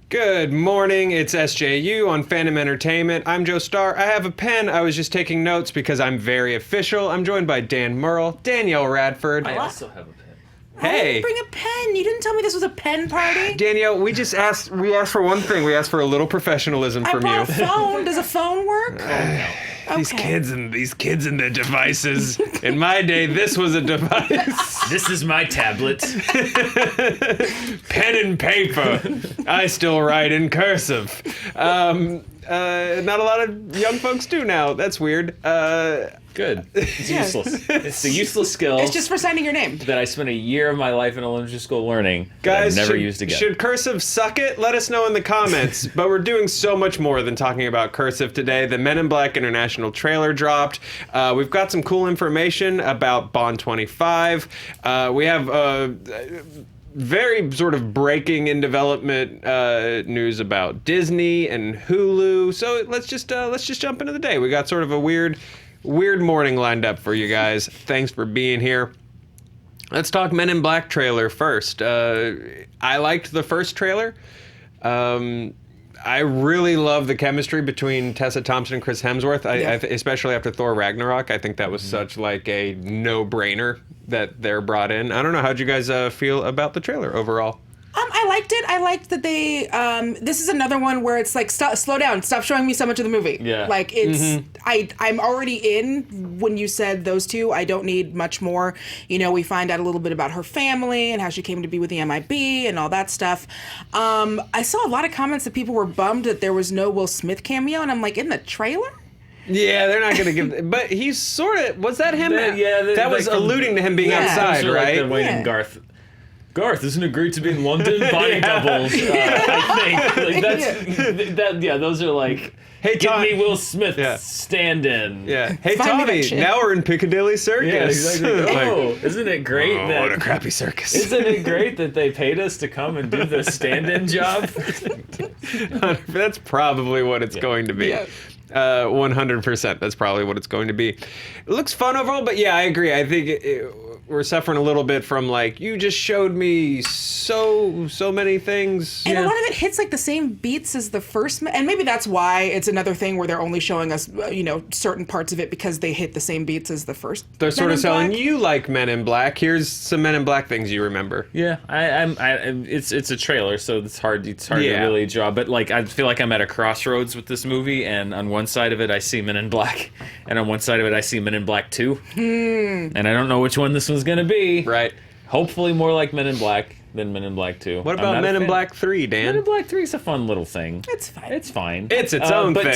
Good morning, it's SJU on Fandom Entertainment. I'm Joe Starr. I have a pen. I was just taking notes because I'm very official. I'm joined by Dan Merle, Danielle Radford. I also have a pen. Hey. I didn't bring a pen. You didn't tell me this was a pen party. Danielle, we asked for one thing. We asked for a little professionalism I from you. brought a phone. Does a phone work? These kids and their devices. In my day, this was a device. This is my tablet. Pen and paper. I still write in cursive. Not a lot of young folks do now. That's weird. Good. It's useless. It's a useless skill. It's just for signing your name. that I spent a year of my life in elementary school learning. Guys, that I've never used again. Should cursive suck it? Let us know in the comments. But we're doing so much more than talking about cursive today. The Men in Black International trailer dropped. We've got some cool information about Bond 25. We have very sort of breaking in development news about Disney and Hulu. So let's just jump into the day. We got sort of a weird morning lined up for you guys. Thanks for being here. Let's talk Men in Black trailer first. I liked the first trailer. I really love the chemistry between Tessa, Thompson, and Chris Hemsworth. Especially after Thor Ragnarok. I think that was such like a no-brainer that they're brought in. I don't know, how'd you guys feel about the trailer overall? I liked it. I liked that they. This is another one where it's like, slow down. Stop showing me so much of the movie. Yeah. Like it's. I'm already in when you said those two. I don't need much more. You know, we find out a little bit about her family and how she came to be with the MIB and all that stuff. I saw a lot of comments that people were bummed that there was no Will Smith cameo, and I'm like, in the trailer. Yeah, they're not going to give... But he's sort of... Was that him? That was like alluding to him being outside, right? Like Wayne and Garth, isn't it great to be in London? Body doubles, I think. Like those are like, hey, give me Will Smith stand-in. Yeah. Hey, Find me that Tommy, shit. now we're in Piccadilly Circus. Yeah, exactly. Like, Isn't it great what a crappy circus. Isn't it great that they paid us to come and do the stand-in job? That's probably what it's going to be. Yeah. 100%. That's probably what it's going to be. It looks fun overall, but yeah, I agree. I think we're suffering a little bit from like, you just showed me so many things. And a lot of it hits like the same beats as the first, and maybe that's why it's another thing where they're only showing us, certain parts of it because they hit the same beats as the first. They're sort Men of in selling Black. you like Men in Black. Here's some Men in Black things you remember. Yeah, it's a trailer, so it's hard to Yeah. really draw. But like, I feel like I'm at a crossroads with this movie, and on one side of it I see Men in Black, and on one side of it I see Men in Black 2, and I don't know which one this one's gonna be. Right. Hopefully more like Men in Black than Men in Black 2. What I'm about not a Men in fan. Black 3, Dan? Men in Black 3 is a fun little thing. It's fine. It's fine. It's its own but thing.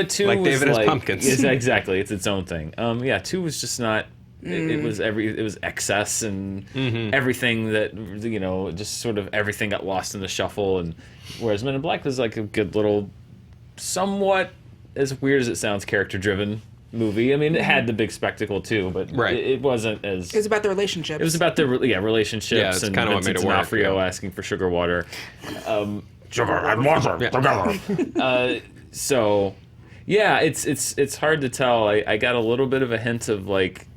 Two Like was David S. like, Pumpkins. Exactly, it's its own thing. 2 was just not. It was excess and everything that just sort of everything got lost in the shuffle. And whereas Men in Black was like a good little, somewhat, as weird as it sounds, character-driven movie. I mean, it had the big spectacle too, but it wasn't as. It was about the relationships. It was about the relationships, Yeah, it's and kinda what Vincent made it work, D'Onofrio yeah. asking for sugar water. Sugar and water together. So, yeah, it's hard to tell. I got a little bit of a hint of like.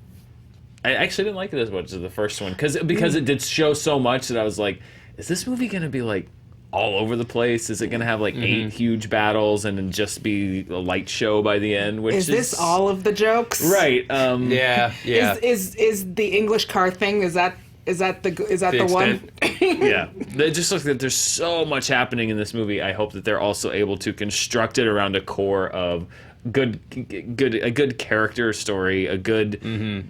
I actually didn't like it as much as the first one because it did show so much that I was like, is this movie gonna be like all over the place? Is it gonna have like 8 huge battles and then just be a light show by the end? Which is this all of the jokes? right? Yeah. Is the English car thing? Is that the one? Yeah, it just looks like there's so much happening in this movie. I hope that they're also able to construct it around a core of a good character story, a good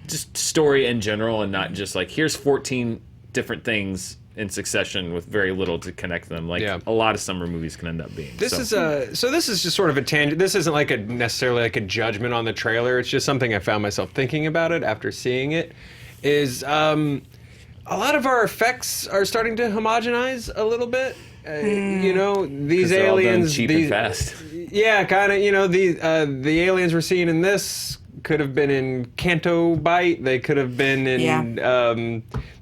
just story in general, and not just like here's 14 different things in succession with very little to connect them, like a lot of summer movies can end up being. This is just sort of a tangent. This isn't like necessarily like a judgment on the trailer. It's just something I found myself thinking about it after seeing it. Is a lot of our effects are starting to homogenize a little bit. These they're all done aliens, cheap and fast. Yeah, kind of. The aliens we're seeing in this could have been in Canto Bite. They could have been in.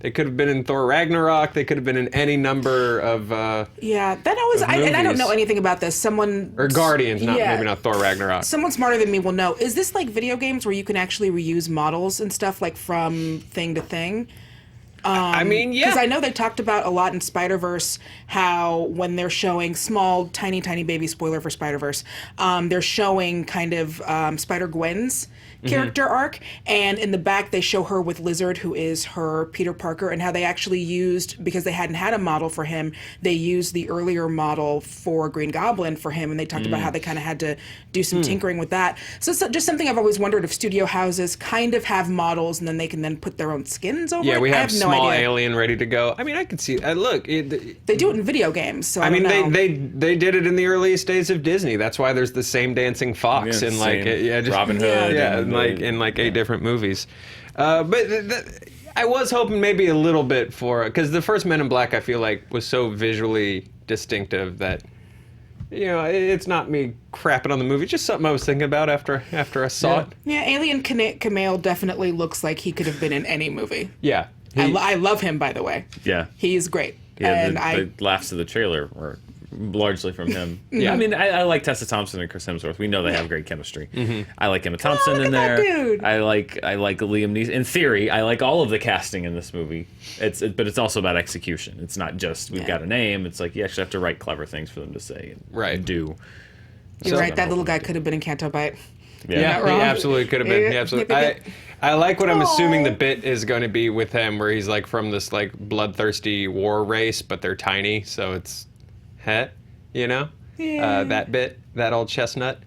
They could have been in Thor Ragnarok. They could have been in any number of. That always. And I don't know anything about this. Someone or Guardians, maybe not Thor Ragnarok. Someone smarter than me will know. Is this like video games where you can actually reuse models and stuff like from thing to thing? I mean, yeah. Because I know they talked about a lot in Spider-Verse how when they're showing small, tiny, tiny baby spoiler for Spider-Verse, they're showing kind of Spider-Gwen's character arc, and in the back they show her with Lizard, who is her Peter Parker, and how they actually used, because they hadn't had a model for him, they used the earlier model for Green Goblin for him, and they talked about how they kind of had to do some tinkering with that. So it's just something I've always wondered if studio houses kind of have models and then they can then put their own skins over it. Yeah, we I have no small idea. alien ready to go. I mean, I could see. Look, They do it in video games, so I mean, don't know. they did it in the earliest days of Disney. That's why there's the same dancing fox Yeah, in like same. just, Robin Hood yeah, and in like 8 different movies. I was hoping maybe a little bit for, because the first Men in Black I feel like was so visually distinctive that, you know, it's not me crapping on the movie. Just something I was thinking about after I saw it. Yeah, Alien Kumail definitely looks like he could have been in any movie. Yeah, I love him, by the way. Yeah. He's great. Yeah, and the laughs of the trailer were largely from him. Yeah. I mean, I like Tessa Thompson and Chris Hemsworth. We know they have great chemistry. I like Emma Thompson look in at that there. dude. I like Liam Neeson. In theory, I like all of the casting in this movie. But it's also about execution. It's not just we've got a name. It's like you actually have to write clever things for them to say and do. You're So- right, that little guy could have been in Canto Bite. Yeah, Not he wrong. absolutely could have been. He Yeah, absolutely. yeah. I like what I'm assuming the Aw. bit is going to be with him, where he's like from this like bloodthirsty war race, but they're tiny, so it's, you know, that bit, that old chestnut.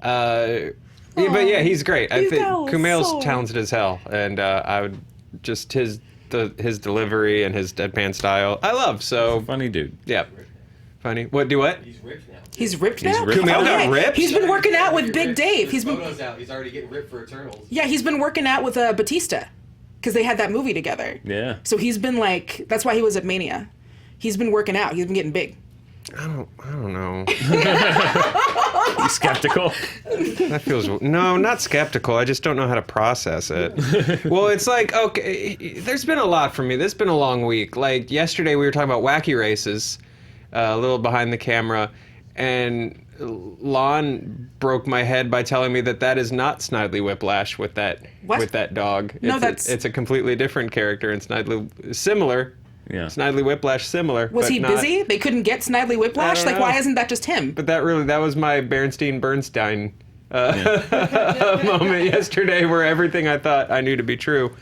Yeah, but yeah, he's great. I He's think so Kumail's soul. talented as hell, and I would just his delivery and his deadpan style. I love so. Funny dude. Yeah, funny. What do what? He's ripped now. He's ripped now? ripped. Kumail got Yeah, ripped? He's been working out with He's Big ripped. Dave. There's He's been photos out. He's already getting ripped for Eternals. Yeah, he's been working out with Batista because they had that movie together. Yeah. So he's been like, that's why he was at Mania. He's been working out. He's been getting big. I don't know. He's skeptical. That feels no, not skeptical. I just don't know how to process it. Well, it's like, okay, there's been a lot for me. This has been a long week. Like yesterday, we were talking about wacky races, a little behind the camera, and Lon broke my head by telling me that is not Snidely Whiplash with that What? with that dog. No, It's a completely different character, and Snidely similar. Yeah. Snidely Whiplash similar. Was but he not- busy? They couldn't get Snidely Whiplash? I Like, don't why know. isn't that just him? But that was my Bernstein moment yesterday, where everything I thought I knew to be true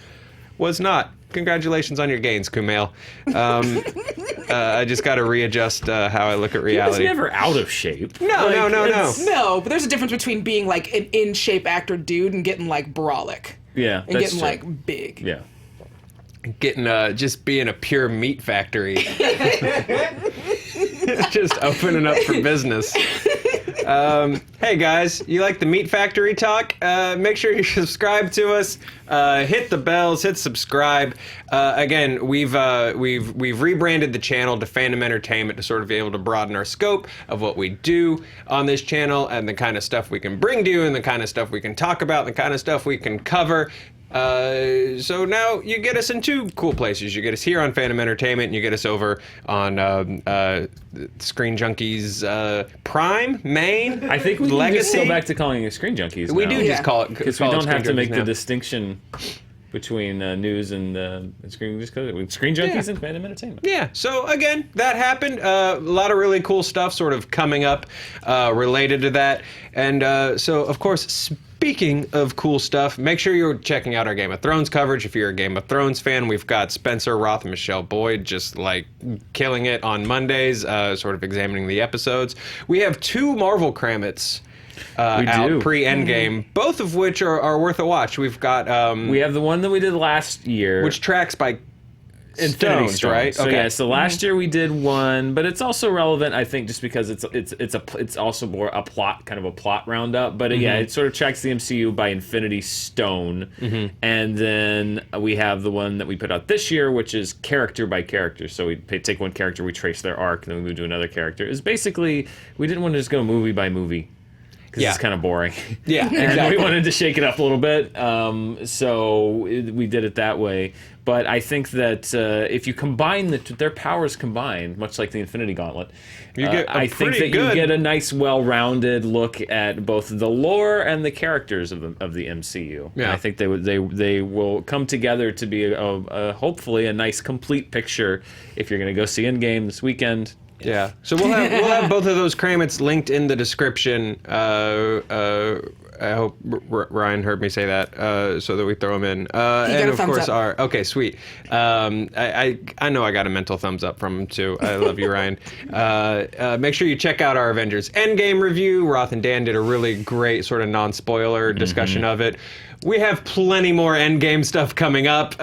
was not. Congratulations on your gains, Kumail. I just got to readjust how I look at He was reality. never out of shape. No. No, but there's a difference between being like an in-shape actor dude and getting like brolic. Yeah, And that's getting true. like big. Yeah. Getting just being a pure meat factory. Just opening up for business. Hey guys, you like the Meat Factory talk? Make sure you subscribe to us. Hit the bells. Hit subscribe. Again, we've rebranded the channel to Fandom Entertainment to sort of be able to broaden our scope of what we do on this channel and the kind of stuff we can bring to you and the kind of stuff we can talk about and the kind of stuff we can cover. So now you get us in 2 cool places. You get us here on Fandom Entertainment, and you get us over on Screen Junkies Prime, Main. I think we can Legacy. just go back to calling it Screen Junkies. We now. do Yeah. just call it Because we call it don't have to Screen make Junkies the now. distinction between news and Screen. Just call it Screen Junkies and Fandom Entertainment. Yeah, so again, that happened. A lot of really cool stuff sort of coming up related to that. And so, of course, speaking of cool stuff, make sure you're checking out our Game of Thrones coverage. If you're a Game of Thrones fan, we've got Spencer Roth and Michelle Boyd just like killing it on Mondays, sort of examining the episodes. We have 2 Marvel Kramits out do. pre-Endgame, both of which are worth a watch. We've got We have the one that we did last year. which tracks by Infinity Stones, Stones, right? So Okay. yeah, so last year we did one, but it's also relevant, I think, just because it's also more a plot, kind of a plot roundup. But yeah, it sort of tracks the MCU by Infinity Stone, and then we have the one that we put out this year, which is character by character. So we take one character, we trace their arc, and then we move to another character. It's basically we didn't want to just go movie by movie because Yeah. it's kind of boring. Yeah, And exactly. we wanted to shake it up a little bit, so we did it that way. But I think that if you combine their powers combined, much like the Infinity Gauntlet, You get a I think pretty that good- you get a nice, well-rounded look at both the lore and the characters of the MCU. Yeah. And I think they will come together to be hopefully a nice, complete picture. If you're going to go see Endgame this weekend. Yeah. So we'll have both of those Kramits linked in the description. I hope Ryan heard me say that, so that we throw them in. And of course, okay, sweet. I know I got a mental thumbs up from him too. I love you, Ryan. Make sure you check out our Avengers Endgame review. Roth and Dan did a really great sort of non-spoiler discussion of it. We have plenty more Endgame stuff coming up,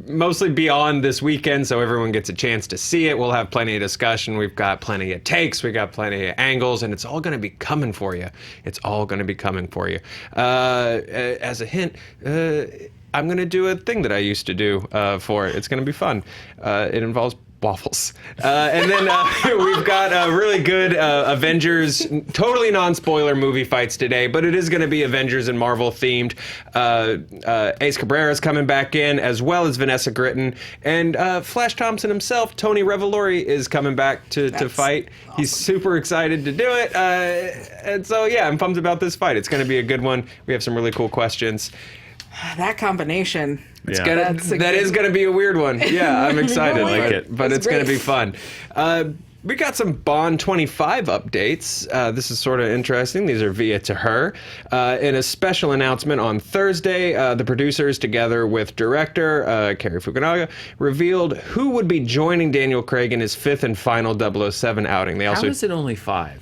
mostly beyond this weekend, so everyone gets a chance to see it. We'll have plenty of discussion. We've got plenty of takes. We got plenty of angles, and it's all going to be coming for you. It's all going to be coming for you. As a hint, I'm going to do a thing that I used to do for it. It's going to be fun. It involves waffles. And then we've got a really good Avengers, totally non-spoiler movie fights today, but it is going to be Avengers and Marvel themed. Ace Cabrera's coming back in, as well as Vanessa Gritton. And Flash Thompson himself, Tony Revolori, is coming back to fight. Awesome. He's super excited to do it. And so, yeah, I'm pumped about this fight. It's going to be a good one. We have some really cool questions. That combination. That is going to be a weird one. Yeah, I'm excited. I like it. But it's going to be fun. We got some Bond 25 updates. This is sort of interesting. These are via to her. In a special announcement on Thursday, the producers, together with director Cary Fukunaga, revealed who would be joining Daniel Craig in his fifth and final 007 outing. How is it only 5?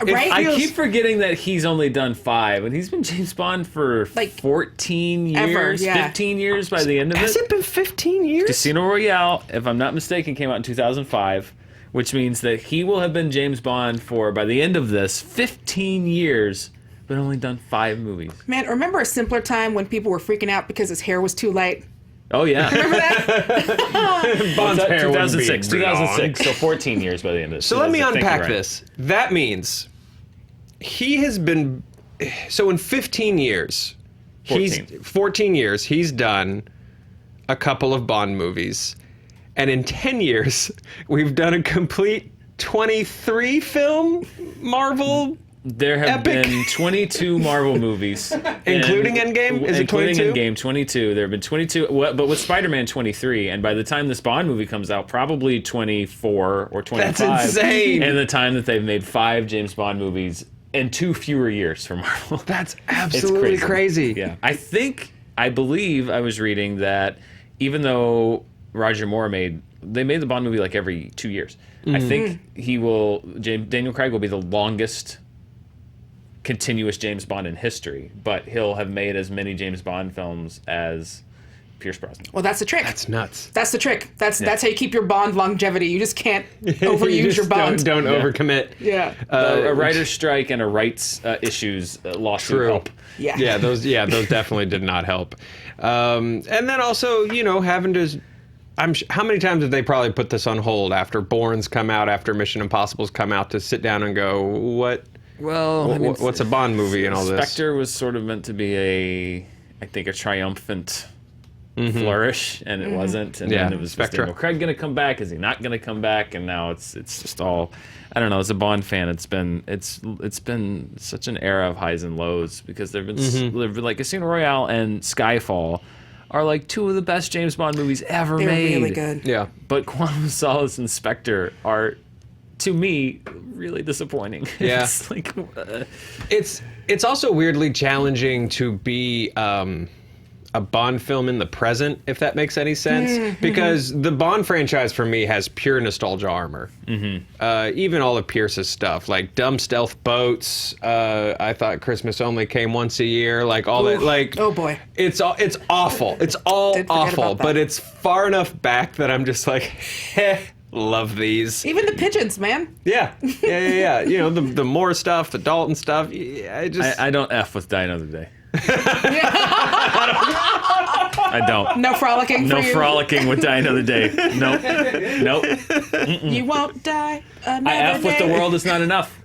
Right? I keep forgetting that he's only done 5, and he's been James Bond for like 14 years, 15 years by the end of it. Has it been 15 years? Casino Royale, if I'm not mistaken, came out in 2005, which means that he will have been James Bond for, by the end of this, 15 years, but only done 5 movies. Man, remember a simpler time when people were freaking out because his hair was too light? Oh, yeah. Remember that? Bond's hair 2006, so 14 years by the end of this. So let me unpack this. That means he has been... So in 15 years, 14 years, he's done a couple of Bond movies. And in 10 years, we've done a complete 23 film Marvel There have epic. been 22 Marvel movies. Including Endgame? Is it 22? Including Endgame, 22. There have been 22, but with Spider-Man, 23. And by the time this Bond movie comes out, probably 24 or 25. That's insane. And the time that they've made 5 James Bond movies in 2 fewer years for Marvel. That's absolutely crazy. Yeah. I believe I was reading that even though Roger Moore made the Bond movie like every 2 years. I think Daniel Craig will be the longest continuous James Bond in history, but he'll have made as many James Bond films as Pierce Brosnan. Well, that's the trick. That's nuts. That's the trick. That's how you keep your Bond longevity. You just can't overuse your Bond. Don't overcommit. Yeah. A writer's strike and a rights issues lawsuit help. Yeah. Those definitely did not help. And then also, having to... how many times have they probably put this on hold after Bourne's come out, after Mission Impossible's come out, to sit down and go, what... Well, what's a Bond movie and all this? Spectre was sort of meant to be a triumphant flourish, and it wasn't. And then it was Daniel Craig going to come back? Is he not going to come back? And now it's just all, I don't know. As a Bond fan, it's been such an era of highs and lows, because there've been like Casino Royale and Skyfall are like 2 of the best James Bond movies ever made. They're really good. Yeah. But Quantum of Solace and Spectre are, to me, really disappointing. Yeah. It's like it's also weirdly challenging to be a Bond film in the present, if that makes any sense, because the Bond franchise for me has pure nostalgia armor. Even all of Pierce's stuff, like dumb stealth boats. I thought Christmas only came once a year. Like all that. Like, oh boy, it's awful. It's all awful. But it's far enough back that I'm just like, heh. Love these. Even the pigeons, man. Yeah. The Moore stuff, the Dalton stuff. I I don't F with Die Another Day. I don't. No frolicking for No you? frolicking with Die Another Day. Nope. You won't die another I F with day. the world is not enough.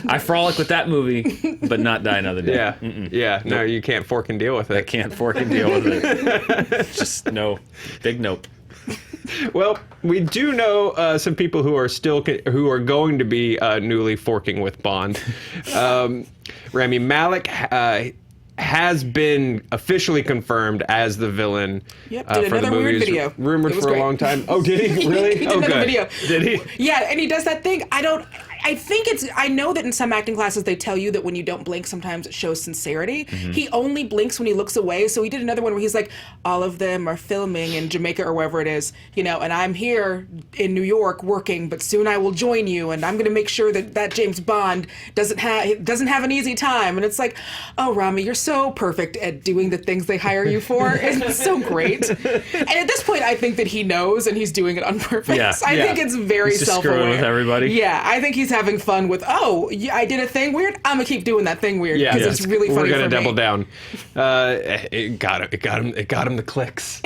I frolic with that movie, but not Die Another Day. Yeah. Yeah. No, you can't fork and deal with I it. can't fork and deal with it. Just no. Big nope. Well, we do know some people who are who are going to be newly forking with Bond. Rami Malek has been officially confirmed as the villain Yep, did for the another weird movies. video. Rumored It was for great. a long time. Oh, did he really? He did Oh, another good. video. Did he? Yeah, and he does that thing. I think I know that in some acting classes they tell you that when you don't blink, sometimes it shows sincerity. He only blinks when he looks away. So he did another one where he's like, all of them are filming in Jamaica or wherever it is, and I'm here in New York working, but soon I will join you, and I'm going to make sure that James Bond doesn't have an easy time. And it's like, oh, Rami, you're so perfect at doing the things they hire you for. It's so great. And at this point, I think that he knows, and he's doing it on purpose. Yeah, I yeah. think it's very He's just self-aware. screwing with everybody. Yeah, I think he's having fun with, I did a thing weird. I'm gonna keep doing that thing weird Yeah, because it's really funny. we're gonna for double me. down. It got him the clicks.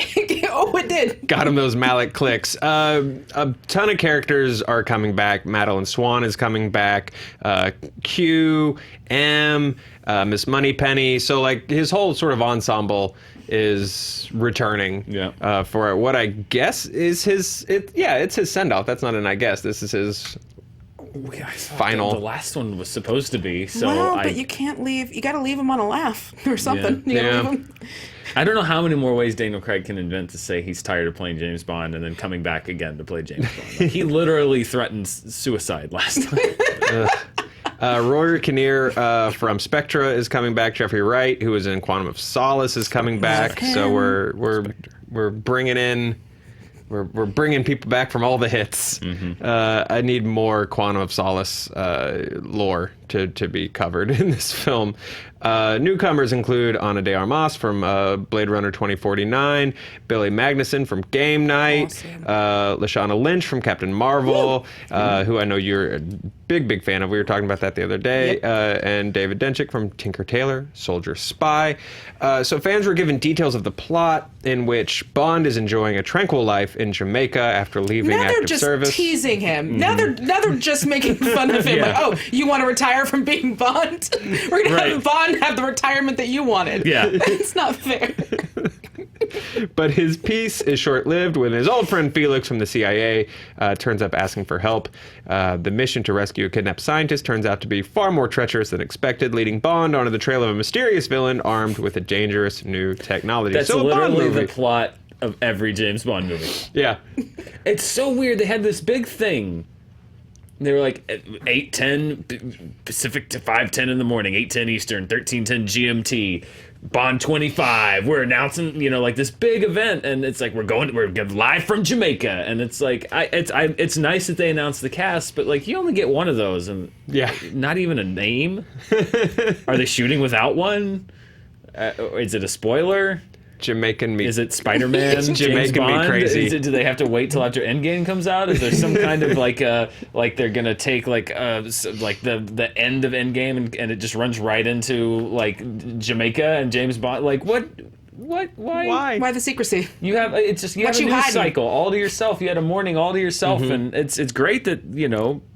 Oh, it did. Got him those Malek clicks. A ton of characters are coming back. Madeline Swan is coming back. Q, M, Miss Moneypenny. So like his whole sort of ensemble is returning. Yeah. For what I guess is his. It's his send off. That's not an I guess. This is his final. The last one was supposed to be. So But you can't leave. You got to leave him on a laugh or something. Yeah. You gotta Yeah. leave him. I don't know how many more ways Daniel Craig can invent to say he's tired of playing James Bond and then coming back again to play James Bond. Like, he literally threatened suicide last time. Rory Kinnear from Spectra is coming back. Jeffrey Wright, who was in Quantum of Solace, is coming back. So we're bringing in. We're bringing people back from all the hits. I need more Quantum of Solace lore to be covered in this film. Newcomers include Ana de Armas from Blade Runner 2049, Billy Magnuson from Game Night, Lashana Lynch from Captain Marvel, who I know you're a big fan of. We were talking about that the other day. And David Denchik from Tinker Tailor, Soldier Spy. So fans were given details of the plot in which Bond is enjoying a tranquil life in Jamaica after leaving Now they're active just service. teasing him. Now they're just making fun of him. Yeah. Like, oh, you want to retire from being Bond? We're gonna Right. have Bond have the retirement that you wanted. Yeah. It's not fair. But his peace is short-lived when his old friend Felix from the CIA turns up asking for help. The mission to rescue a kidnapped scientist turns out to be far more treacherous than expected, leading Bond onto the trail of a mysterious villain armed with a dangerous new technology. That's So a Bond literally movie. the plot of every James Bond movie. Yeah. It's so weird. They had this big thing. They were like 8:10 Pacific to 5:10 in the morning, 8:10 Eastern, 13:10 GMT. Bond 25. We're announcing, like this big event, and it's like we're live from Jamaica, and it's like it's nice that they announced the cast, but like you only get one of those, and Yeah. not even a name. Are they shooting without one? Is it a spoiler? Jamaican me. Is it Spider-Man? James Jamaican me Bond? crazy. Do they have to wait till after Endgame comes out? Is there some kind of like they're gonna take like the end of Endgame and it just runs right into like Jamaica and James Bond? Like what? Why? Why the secrecy? You have you have What a you news hiding? cycle all to yourself. You had a morning all to yourself, and it's great that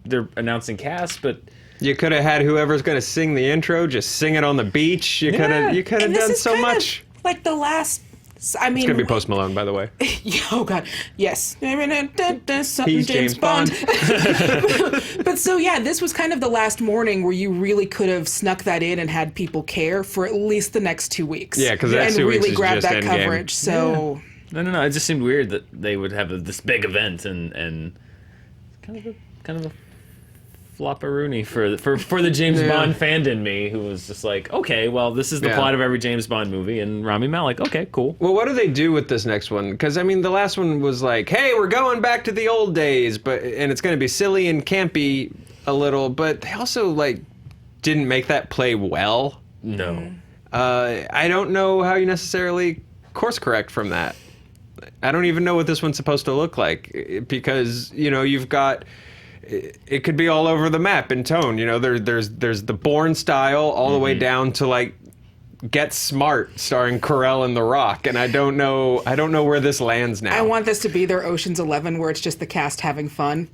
they're announcing cast, but. You could have had whoever's going to sing the intro just sing it on the beach. You could have And this done is so kind of much. like the last. I mean, It's going to be Post Malone, by the way. oh God, yes. Something He's James Bond. But so yeah, this was kind of the last morning where you really could have snuck that in and had people care for at least the next 2 weeks. Yeah, 'cause the next and 2 weeks really is grab just that Endgame. coverage. So No. It just seemed weird that they would have this big event and kind of a flopperoonie for the James Bond fan in me, who was just like, okay, well, this is the Yeah. plot of every James Bond movie, and Rami Malek, okay, cool. Well, what do they do with this next one? Because, I mean, the last one was like, hey, we're going back to the old days, and it's going to be silly and campy a little, but they also, like, didn't make that play well. No. I don't know how you necessarily course correct from that. I don't even know what this one's supposed to look like, because, you've got... It could be all over the map in tone. There's the Bourne style all the way down to like Get Smart, starring Carell and The Rock, and I don't know where this lands now. I want this to be their Ocean's 11, where it's just the cast having fun.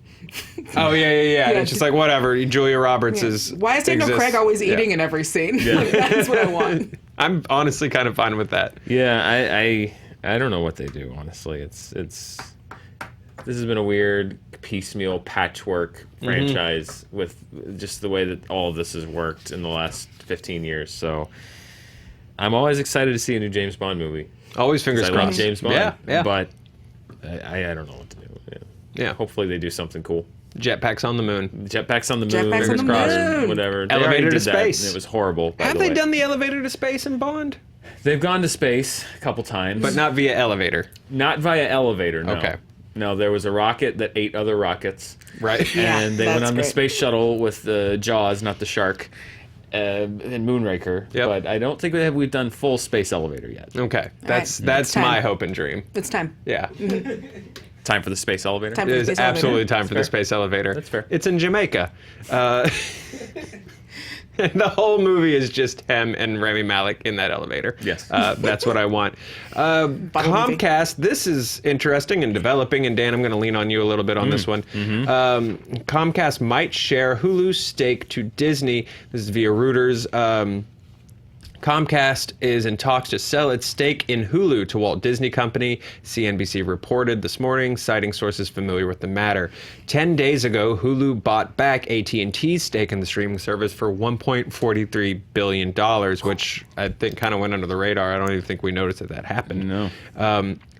Oh yeah. And it's just like whatever. Julia Roberts is. Why is Daniel Craig always eating in every scene? Like, that's what I want. I'm honestly kind of fine with that. Yeah, I don't know what they do. Honestly, it's this has been a weird piecemeal patchwork franchise with just the way that all of this has worked in the last 15 years. So I'm always excited to see a new James Bond movie. Always fingers I love crossed. James Bond. Yeah. But I don't know what to do. Yeah. Hopefully they do something cool. Jetpacks on the moon. Jetpacks on the moon. Jetpacks fingers on the crossed, moon. Whatever. They Elevator already to did that, space. and it was horrible. By Have the they way. done the elevator to space in Bond? They've gone to space a couple times, But not via elevator. not via elevator. No. Okay. No, there was a rocket that ate other rockets. Right. Yeah, And they went that's on the great. space shuttle with the Jaws, not the shark, and Moonraker. Yep. But I don't think we've done full space elevator yet. Okay. That's It's time. my hope and dream. It's time. Yeah. Time for the space elevator. Time It for the is space elevator. absolutely time for the fair. space elevator. That's fair. It's in Jamaica. And the whole movie is just him and Rami Malek in that elevator. Yes. That's what I want. Comcast, this is interesting and developing, and Dan, I'm going to lean on you a little bit on this one. Comcast might share Hulu's stake to Disney. This is via Reuters. Comcast is in talks to sell its stake in Hulu to Walt Disney Company, CNBC reported this morning, citing sources familiar with the matter. 10 days ago, Hulu bought back AT&T's stake in the streaming service for $1.43 billion, which I think kind of went under the radar. I don't even think we noticed that happened. No.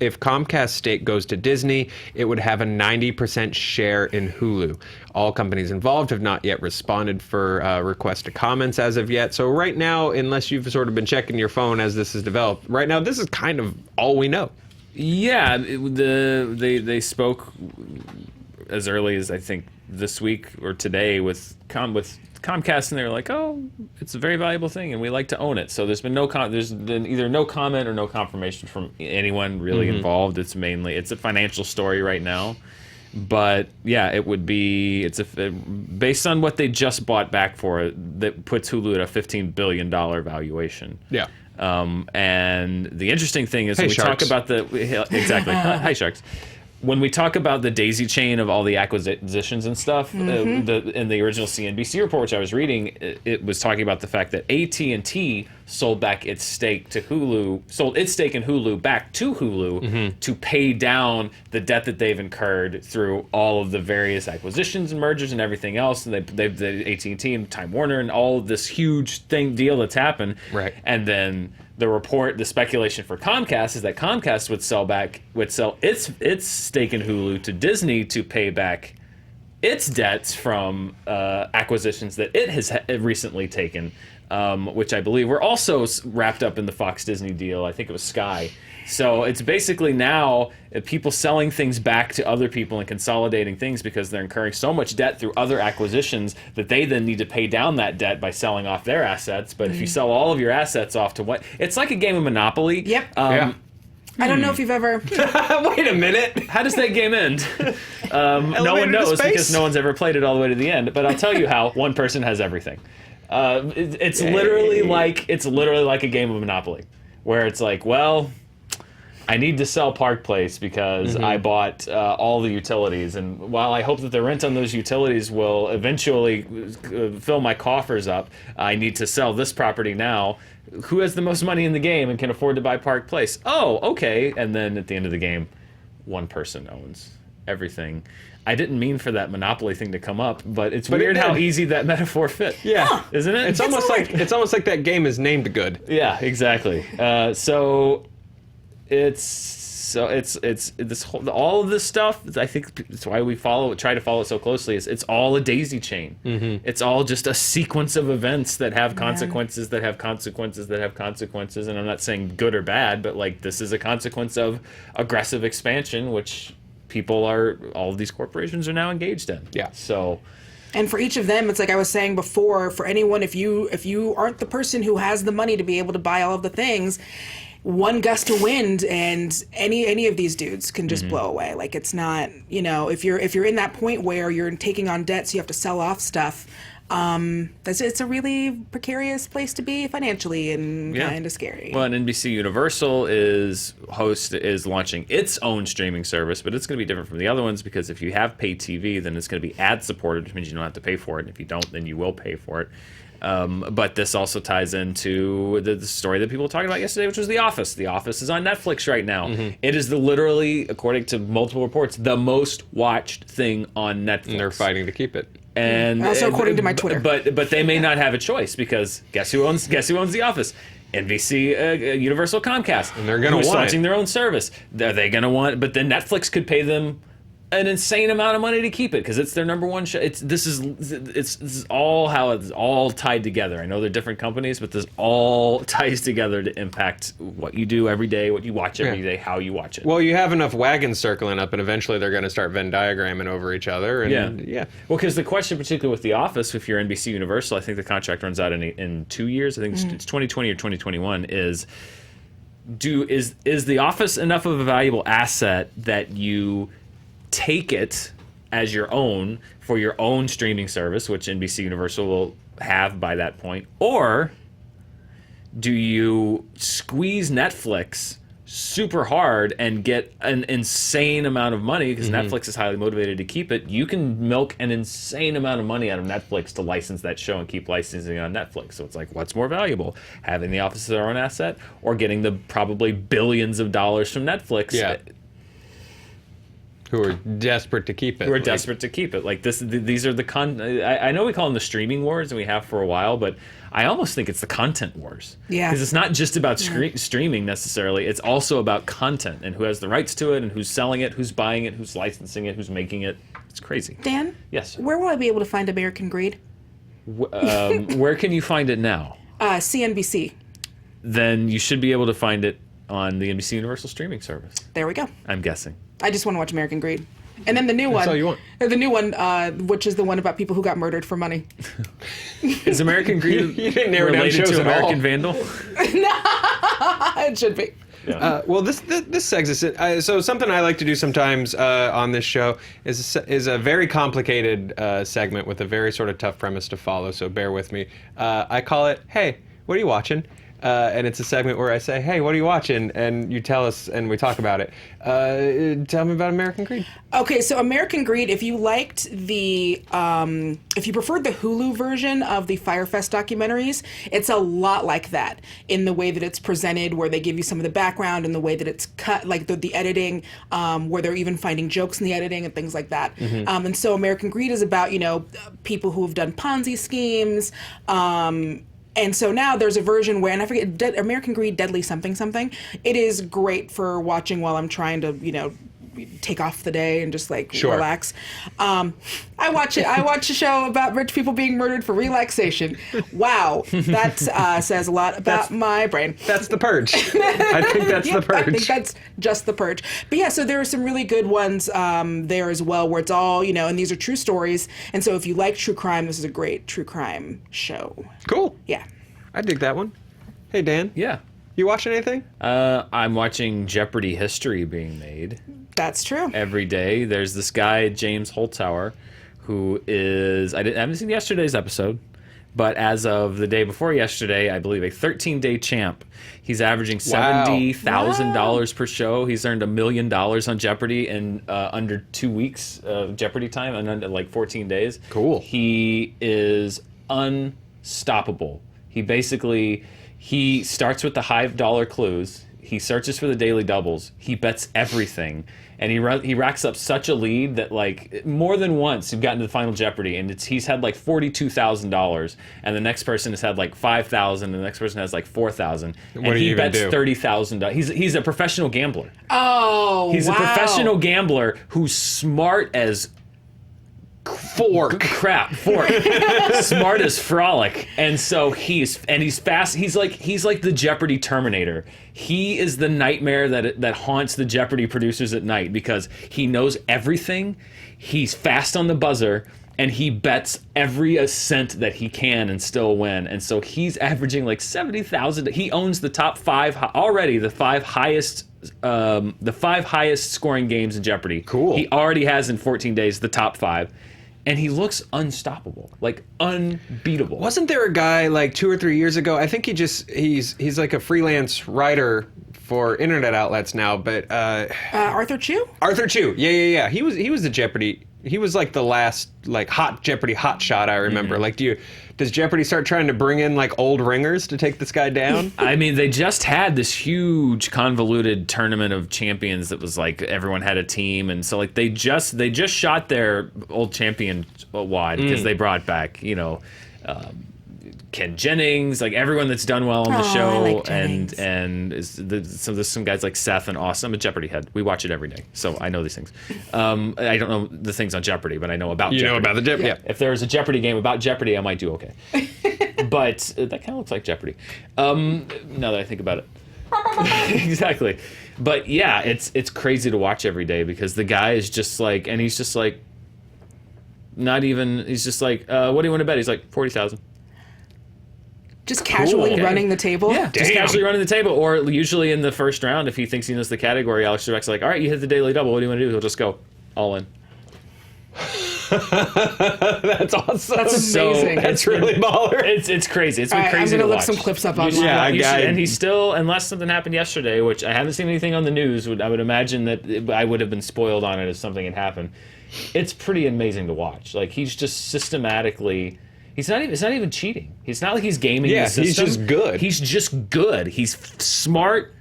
If Comcast's stake goes to Disney, it would have a 90% share in Hulu. All companies involved have not yet responded for requests to comments as of yet. So right now, unless you've sort of been checking your phone as this is developed, right now this is kind of all we know. Yeah, they spoke as early as I think this week or today with Comcast, and they were like, "Oh, it's a very valuable thing, and we like to own it." So there's been either no comment or no confirmation from anyone really involved. It's a financial story right now, but yeah, based on what they just bought back for it, that puts Hulu at a $15 billion valuation. Yeah. And the interesting thing is Hey, when we sharks. talk about exactly hi sharks. When we talk about the daisy chain of all the acquisitions and stuff, in the original CNBC report, which I was reading, it was talking about the fact that AT&T sold its stake in Hulu back to Hulu to pay down the debt that they've incurred through all of the various acquisitions and mergers and everything else. And they've the AT&T and Time Warner and all of this huge deal that's happened. Right. And then the speculation for Comcast is that Comcast would sell its stake in Hulu to Disney to pay back its debts from acquisitions that it has recently taken, which I believe were also wrapped up in the Fox Disney deal. I think it was Sky. So it's basically now people selling things back to other people and consolidating things because they're incurring so much debt through other acquisitions that they then need to pay down that debt by selling off their assets. But if you sell all of your assets off to it's like a game of Monopoly. Yep. Yeah. I don't know if you've ever. Wait a minute. How does that game end? No one Elevator to knows space? because no one's ever played it all the way to the end. But I'll tell you how one person has everything. It's literally like a game of Monopoly, where it's like, well, I need to sell Park Place because I bought all the utilities, and while I hope that the rent on those utilities will eventually fill my coffers up, I need to sell this property now. Who has the most money in the game and can afford to buy Park Place? Oh, okay. And then at the end of the game, one person owns everything. I didn't mean for that Monopoly thing to come up, but it's weird it how did. easy that metaphor fit. Yeah. Isn't it? It's almost like that game is named good. Yeah, exactly. It's this whole, all of this stuff. I think that's why we try to follow it so closely. It's all a daisy chain. It's all just a sequence of events that have consequences, that have consequences, that have consequences. And I'm not saying good or bad, but like this is a consequence of aggressive expansion, which all of these corporations are now engaged in. Yeah. So. And for each of them, it's like I was saying before, for anyone, if you aren't the person who has the money to be able to buy all of the things, one gust of wind and any of these dudes can just blow away. Like it's not, if you're in that point where you're taking on debt, so you have to sell off stuff, It's a really precarious place to be financially and kind of scary. Well, and NBC Universal is launching its own streaming service, but it's going to be different from the other ones because if you have pay TV, then it's going to be ad supported, which means you don't have to pay for it. And if you don't, then you will pay for it. But this also ties into the story that people were talking about yesterday, which was The Office. The Office is on Netflix right now. It is literally, according to multiple reports, the most watched thing on Netflix. And they're fighting to keep it. And also according to my Twitter. But they may not have a choice because guess who owns The Office? NBC, Universal, Comcast. And they're going to want launching their own service. Are they going to want? But then Netflix could pay them an insane amount of money to keep it because it's their number one show. This is all how it's all tied together. I know they're different companies, but this all ties together to impact what you do every day, what you watch every day, how you watch it. Well, you have enough wagons circling up, and eventually they're going to start Venn diagramming over each other. And yeah. Well, because the question, particularly with The Office, if you're NBC Universal, I think the contract runs out in 2 years. I think it's 2020 or 2021. Is The Office enough of a valuable asset that you take it as your own for your own streaming service, which NBC Universal will have by that point? Or do you squeeze Netflix super hard and get an insane amount of money because Netflix is highly motivated to keep it? You can milk an insane amount of money out of Netflix to license that show and keep licensing it on Netflix. So it's like, what's more valuable? Having The Office as their own asset or getting the probably billions of dollars from Netflix? Yeah. Who are desperate to keep it. Desperate to keep it. Like this, these are the I know we call them the streaming wars, and we have for a while, but I almost think it's the content wars. Yeah. Because it's not just about streaming necessarily. It's also about content and who has the rights to it, and who's selling it, who's buying it, who's licensing it, who's making it. It's crazy. Dan? Yes. Where will I be able to find American Greed? Where can you find it now? CNBC. Then you should be able to find it on the NBC Universal streaming service. There we go. I'm guessing. I just want to watch American Greed. And then the new one. That's all you want. The new one, which is the one about people who got murdered for money. Is American Greed You didn't narrow down related shows to at all. American Vandal? It should be. Well, this segs us. So something I like to do sometimes on this show is a very complicated segment with a very sort of tough premise to follow. So bear with me. I call it, "Hey, what are you watching?" And it's a segment where I say, "Hey, what are you watching?" And you tell us, and we talk about it. Tell me about American Greed. Okay, so American Greed, if you liked if you preferred the Hulu version of the Firefest documentaries, it's a lot like that in the way that it's presented, where they give you some of the background and the way that it's cut, like the editing, where they're even finding jokes in the editing and things like that. And so American Greed is about, people who have done Ponzi schemes, and so now there's a version where, and I forget, American Greed, Deadly something something. It is great for watching while I'm trying to, take off the day and just relax. I watch a show about rich people being murdered for relaxation. Wow, that says a lot about my brain. That's The Purge. I think that's The Purge. I think that's just The Purge. But yeah, so there are some really good ones there as well, where it's all, and these are true stories. And so if you like true crime, this is a great true crime show. Cool. Yeah. I dig that one. Hey, Dan. Yeah. You watching anything? I'm watching Jeopardy history being made. That's true. Every day. There's this guy, James Holzhauer, who is, I haven't seen yesterday's episode, but as of the day before yesterday, I believe a 13-day champ. He's averaging $70,000 per show. He's earned $1 million on Jeopardy in under 2 weeks of Jeopardy time, and under 14 days. Cool. He is unstoppable. He starts with the high dollar clues. He searches for the daily doubles. He bets everything. And he racks up such a lead that more than once you've gotten to the final Jeopardy and he's had $42,000 and the next person has had $5,000 and the next person has $4,000 and he bets $30,000. He's a professional gambler. Oh, he's a professional gambler who's smart as fork. Smart as frolic. And so he's fast. He's like the Jeopardy Terminator. He is the nightmare that haunts the Jeopardy producers at night because he knows everything. He's fast on the buzzer and he bets every cent that he can and still win. And so he's averaging $70,000. He owns the top five already, the five highest scoring games in Jeopardy. Cool. He already has in 14 days the top five. and he looks unstoppable, like unbeatable. Wasn't there a guy like 2 or 3 years ago? I think he's like a freelance writer for internet outlets now, but Arthur Chu? Arthur Chu. Yeah. He was the Jeopardy. He was like the last like hot Jeopardy hot shot I remember. Like does Jeopardy start trying to bring in like old ringers to take this guy down? I mean, they just had this huge convoluted tournament of champions that was like everyone had a team, and so like they just shot their old champion wad because they brought back, you know, Ken Jennings, like everyone that's done well on the show, I like Jennings. so there's some guys like Seth and Austin. I'm a Jeopardy head. We watch it every day, so I know these things. I don't know the things on Jeopardy, but I know about Jeopardy. You know about the Jeopardy? Yeah. If there was a Jeopardy game about Jeopardy, I might do okay. But that kind of looks like Jeopardy. Now that I think about it. Exactly. But yeah, it's crazy to watch every day because the guy is just like, and he's just like, he's just like, what do you want to bet? He's like, 40,000. Just casually running the table? Yeah, just casually running the table. Or usually in the first round, if he thinks he knows the category, Alex Trebek's like, all right, you hit the daily double. What do you want to do? He'll just go all in. That's awesome. That's amazing. That's really baller. It's crazy. It's been crazy I'm to going to look watch. some clips up online. Yeah, and he's still, unless something happened yesterday, which I haven't seen anything on the news, I would imagine that I would have been spoiled on it if something had happened. It's pretty amazing to watch. Like, he's just systematically... It's not even cheating. It's not like he's gaming the system. He's just good. He's just good. He's smart,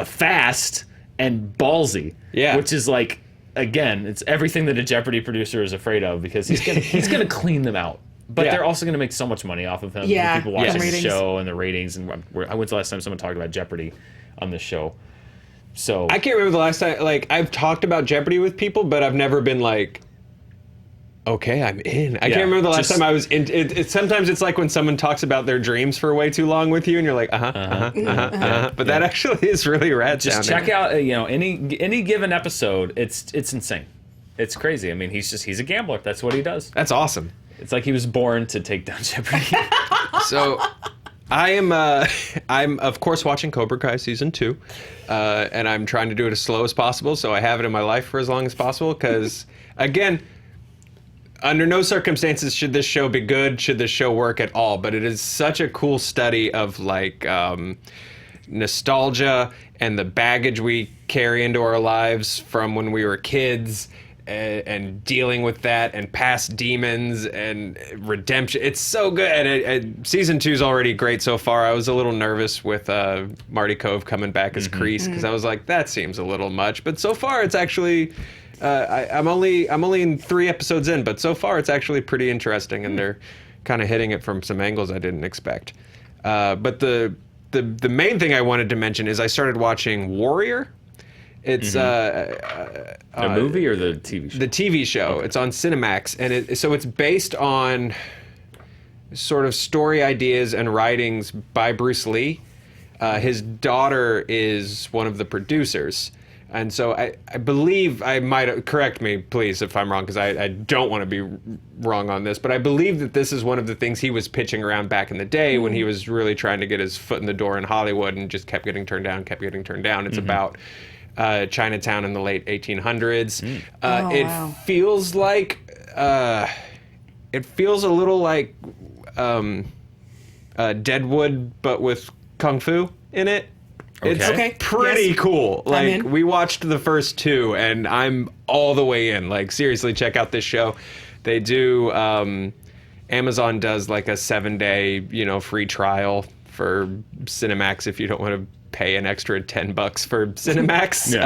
fast, and ballsy. Yeah. Which is like, again, it's everything that a Jeopardy producer is afraid of because he's gonna clean them out. But they're also gonna make so much money off of him. Yeah. People watching the Ratings. show and the ratings. And when's the last time someone talked about Jeopardy on this show? So I can't remember the last time. Like, I've talked about Jeopardy with people, but I've never been like, okay, I'm in. I can't remember the last time I was in. Sometimes it's like when someone talks about their dreams for way too long with you, and you're like, But that actually is really rad. just sounding. check out, any given episode. It's insane. It's crazy. I mean, he's a gambler. That's what he does. That's awesome. It's like he was born to take down Jeopardy. So, I'm of course watching Cobra Kai season 2, and I'm trying to do it as slow as possible, so I have it in my life for as long as possible. Because again, under no circumstances should this show be good, should this show work at all, but it is such a cool study of like nostalgia and the baggage we carry into our lives from when we were kids, and dealing with that and past demons and redemption. It's so good. And season 2 is already great so far. I was a little nervous with Marty Cove coming back as Kreese because I was like, that seems a little much, but so far it's actually... I'm only in 3 episodes in, but so far it's actually pretty interesting, and they're kind of hitting it from some angles I didn't expect. But the main thing I wanted to mention is I started watching Warrior. It's The movie or the TV show? the TV show. Okay. It's on Cinemax, and it's based on sort of story ideas and writings by Bruce Lee. His daughter is one of the producers. And so I believe, I might, correct me please if I'm wrong, because I don't want to be wrong on this, but I believe that this is one of the things he was pitching around back in the day when he was really trying to get his foot in the door in Hollywood and just kept getting turned down. It's about Chinatown in the late 1800s. It feels like, it feels a little like Deadwood, but with Kung Fu in it. It's pretty cool. Like, we watched the first 2, and I'm all the way in. Like, seriously, check out this show. They do, Amazon does like a 7-day, free trial for Cinemax if you don't want to pay an extra $10 for Cinemax.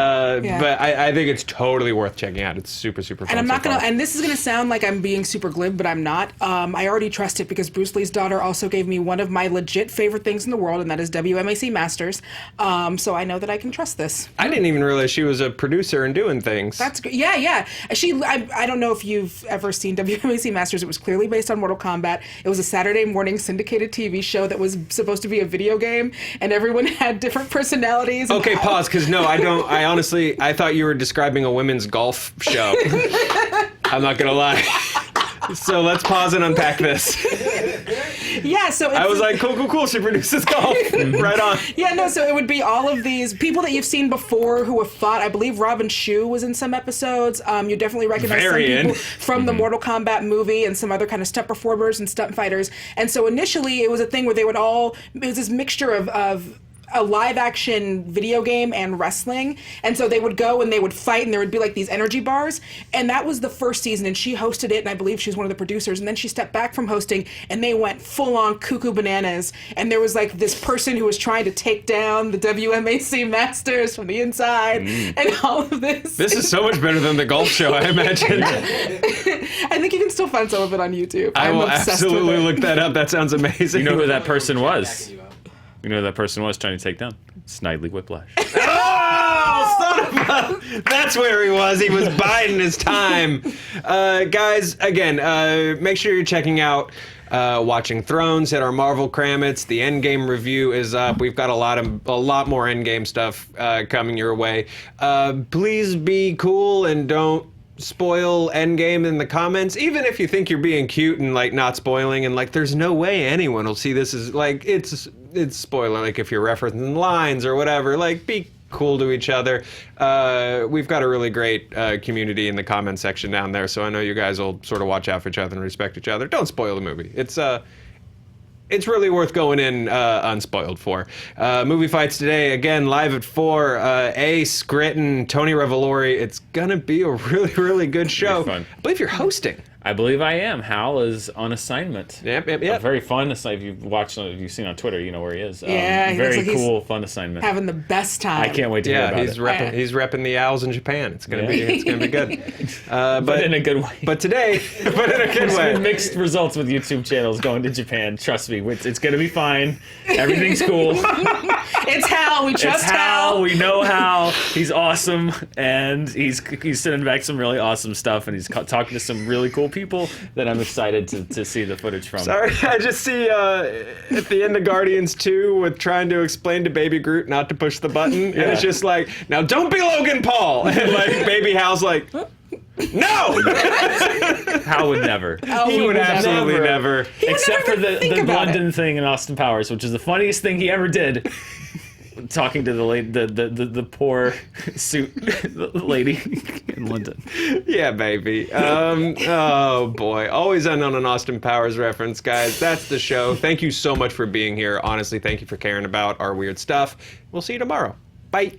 But I think it's totally worth checking out. It's super, super fun. And I'm not gonna. And this is gonna sound like I'm being super glib, but I'm not. I already trust it because Bruce Lee's daughter also gave me one of my legit favorite things in the world, and that is WMAC Masters. So I know that I can trust this. I didn't even realize she was a producer and doing things. That's good. Yeah. I don't know if you've ever seen WMAC Masters. It was clearly based on Mortal Kombat. It was a Saturday morning syndicated TV show that was supposed to be a video game, and everyone had different personalities. Okay, pause, because no, I don't. I honestly, I thought you were describing a women's golf show. I'm not gonna lie. So let's pause and unpack this. Yeah, so it's, I was like, cool. She produces golf. Right on. yeah, no, so it would be all of these people that you've seen before who have fought. I believe Robin Shue was in some episodes. You definitely recognize some people from the Mortal Kombat movie and some other kind of stunt performers and stunt fighters. And so initially it was a thing where it was this mixture of a live action video game and wrestling, and so they would go and they would fight, and there would be like these energy bars, and that was the first season, and she hosted it, and I believe she was one of the producers, and then she stepped back from hosting, and they went full on cuckoo bananas, and there was like this person who was trying to take down the WMAC masters from the inside, and all of this. This is so much better than the golf show, I imagine. I think you can still find some of it on YouTube. I will obsessed absolutely with it. look that up. That sounds amazing. You know who that person was? Backing you up. You know who that person was trying to take down? Snidely Whiplash. Oh, son of a... That's where he was. He was biding his time. Guys, again, make sure you're checking out Watching Thrones. Hit our Marvel Kramits. The Endgame review is up. We've got a lot more Endgame stuff coming your way. Please be cool and don't spoil Endgame in the comments, even if you think you're being cute and like not spoiling, and like there's no way anyone will see this as like it's spoiler, like if you're referencing lines or whatever, like be cool to each other. We've got a really great community in the comment section down there, so I know you guys will sort of watch out for each other and respect each other. Don't spoil the movie. It's really worth going in unspoiled for. Movie fights today, again, live at 4. Ace, Gritton, Tony Revolori. It's going to be a really, really good show. Fun. I believe you're hosting. I believe I am. Hal is on assignment. Yep. A very fun assignment. If you've seen on Twitter, you know where he is. Yeah, he very looks like he's cool, fun assignment. Having the best time. I can't wait to hear Yeah, about he's it. repping the Owls in Japan. It's gonna be good. But in a good way. But today, but in a good There's way. been mixed results with YouTube channels going to Japan. Trust me, it's going to be fine. Everything's cool. It's Hal. We trust It's Hal. We know Hal. He's awesome, and he's sending back some really awesome stuff, and he's talking to some really cool people that I'm excited to see the footage from. Sorry, I just see at the end of Guardians 2 with trying to explain to Baby Groot not to push the button, and it's just like, now don't be Logan Paul, and like Baby Hal's like, no! Hal would never. He would absolutely never. Except for the think about London thing in Austin Powers, which is the funniest thing he ever did. Talking to the poor suit lady in London. Yeah, baby. Oh boy, always end on an Austin Powers reference, guys. That's the show. Thank you so much for being here. Honestly, thank you for caring about our weird stuff. We'll see you tomorrow. Bye.